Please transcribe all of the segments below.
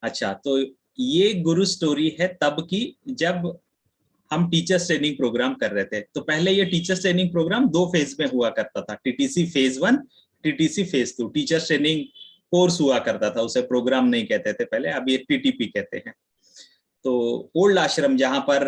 अच्छा, तो ये गुरु स्टोरी है तब की, जब हम टीचर्स ट्रेनिंग प्रोग्राम कर रहे थे। तो पहले ये टीचर्स ट्रेनिंग प्रोग्राम 2 फेज में हुआ करता था, TTC phase 1, TTC phase 2। Teachers training course हुआ करता था, उसे प्रोग्राम नहीं कहते थे पहले, अब ये टीटीपी कहते हैं। तो ओल्ड आश्रम, जहां पर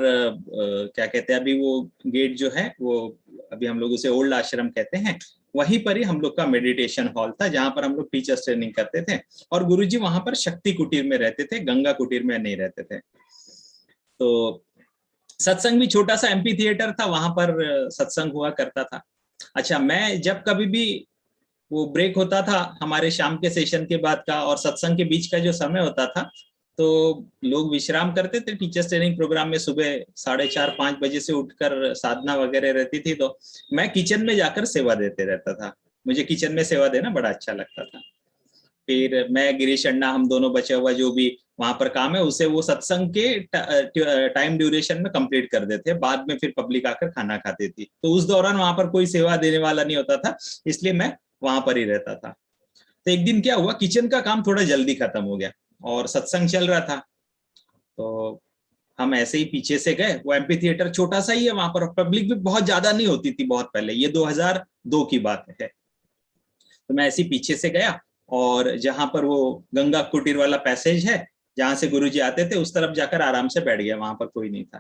क्या कहते हैं, अभी वो गेट जो है वो, अभी हम लोग उसे ओल्ड आश्रम कहते हैं, वहीं पर ही हम लोग का मेडिटेशन हॉल था, जहां पर हम लोग टीचर्स ट्रेनिंग करते थे। और गुरुजी वहां पर शक्ति कुटीर में रहते थे, गंगा कुटीर में नहीं रहते थे। तो सत्संग भी छोटा सा एमपी थिएटर था, वहां पर सत्संग हुआ करता था। अच्छा, मैं जब कभी भी वो ब्रेक होता था हमारे शाम के सेशन के बाद का, और सत्संग के बीच का जो समय होता था, तो लोग विश्राम करते थे टीचर्स ट्रेनिंग प्रोग्राम में। सुबह 4:30-5 बजे से उठकर साधना वगैरह रहती थी, तो मैं किचन में जाकर सेवा देते रहता था। मुझे किचन में सेवा देना बड़ा अच्छा लगता था। फिर मैं, गिरीश अन्ना, हम दोनों बचा हुआ जो भी वहां पर काम है, उसे वो सत्संग के टाइम ड्यूरेशन में कंप्लीट कर देते। बाद में फिर पब्लिक आकर खाना खाती थी, तो उस दौरान वहां पर कोई सेवा देने वाला नहीं होता था, इसलिए मैं वहां पर ही रहता था। तो एक दिन क्या हुआ, किचन का काम थोड़ा जल्दी खत्म हो गया और सत्संग चल रहा था। तो हम ऐसे ही पीछे से गए, वो एमपी थिएटर छोटा सा ही है, वहां पर पब्लिक भी बहुत ज्यादा नहीं होती थी, बहुत पहले, ये 2002 की बात है। तो मैं ऐसे ही पीछे से गया, और जहां पर वो गंगा कुटीर वाला पैसेज है, जहां से गुरुजी आते थे, उस तरफ जाकर आराम से बैठ गया। वहां पर कोई नहीं था।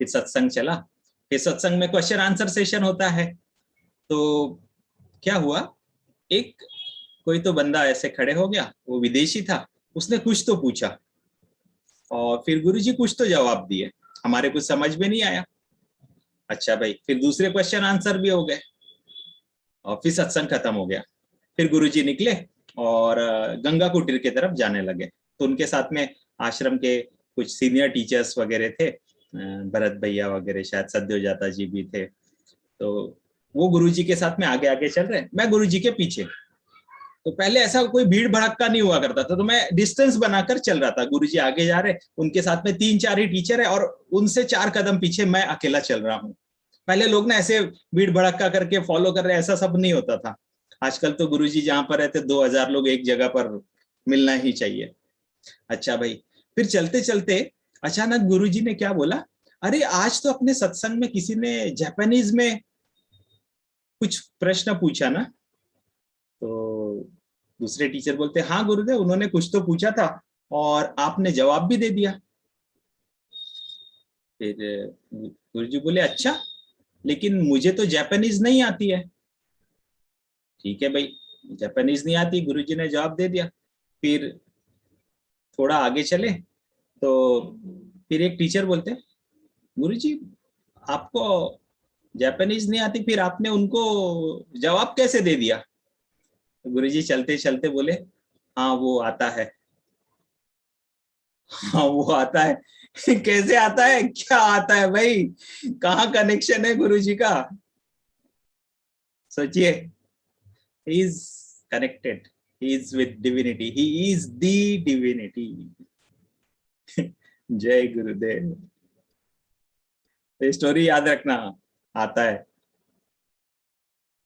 फिर सत्संग चला। फिर सत्संग में क्वेश्चन आंसर सेशन होता है। तो क्या हुआ, एक कोई तो बंदा ऐसे खड़े हो गया, वो विदेशी था, उसने कुछ तो पूछा, और फिर गुरुजी कुछ तो जवाब दिए, हमारे कुछ समझ में नहीं आया। अच्छा भाई, फिर दूसरे क्वेश्चन आंसर भी हो गए, और फिर सत्संग खत्म हो गया। फिर गुरुजी निकले और गंगा कुटीर की तरफ जाने लगे। तो उनके साथ में आश्रम के कुछ सीनियर टीचर्स वगैरह थे, भरत भैया वगैरह, शायद सद्योजाता जी भी थे। तो वो गुरुजी के साथ में आगे आगे चल रहे, मैं गुरुजी के पीछे। तो पहले ऐसा कोई भीड़ भड़क्का नहीं हुआ करता था, तो मैं डिस्टेंस बनाकर चल रहा था। गुरुजी आगे जा रहे, उनके साथ में 3-4 ही टीचर है, और उनसे 4 कदम पीछे मैं अकेला चल रहा हूँ। पहले लोग ना ऐसे भीड़ भड़क्का करके फॉलो कर रहे, ऐसा सब नहीं होता था। आजकल तो गुरुजी जहां पर रहते 2000 लोग एक जगह पर मिलना ही चाहिए। अच्छा भाई, फिर चलते चलते अचानक गुरुजी ने क्या बोला, अरे आज तो अपने सत्संग में किसी ने जापानीज में कुछ प्रश्न पूछा ना। तो दूसरे टीचर बोलते, हाँ गुरुदेव, उन्होंने कुछ तो पूछा था और आपने जवाब भी दे दिया। फिर गुरुजी बोले, अच्छा, लेकिन मुझे तो जापानीज नहीं आती है। ठीक है भाई, जापानीज नहीं आती, गुरुजी ने जवाब दे दिया। फिर थोड़ा आगे चले, तो फिर एक टीचर बोलते, गुरुजी आपको जापानीज नहीं आती, फिर आपने उनको जवाब कैसे दे दिया। तो गुरुजी चलते चलते बोले, हाँ वो आता है। हाँ वो आता है। कैसे आता है, क्या आता है भाई, कहाँ कनेक्शन है गुरुजी का, सोचिए। he is connected, he is with divinity, he is the divinity। जय गुरुदेव। तो स्टोरी याद रखना, आता है।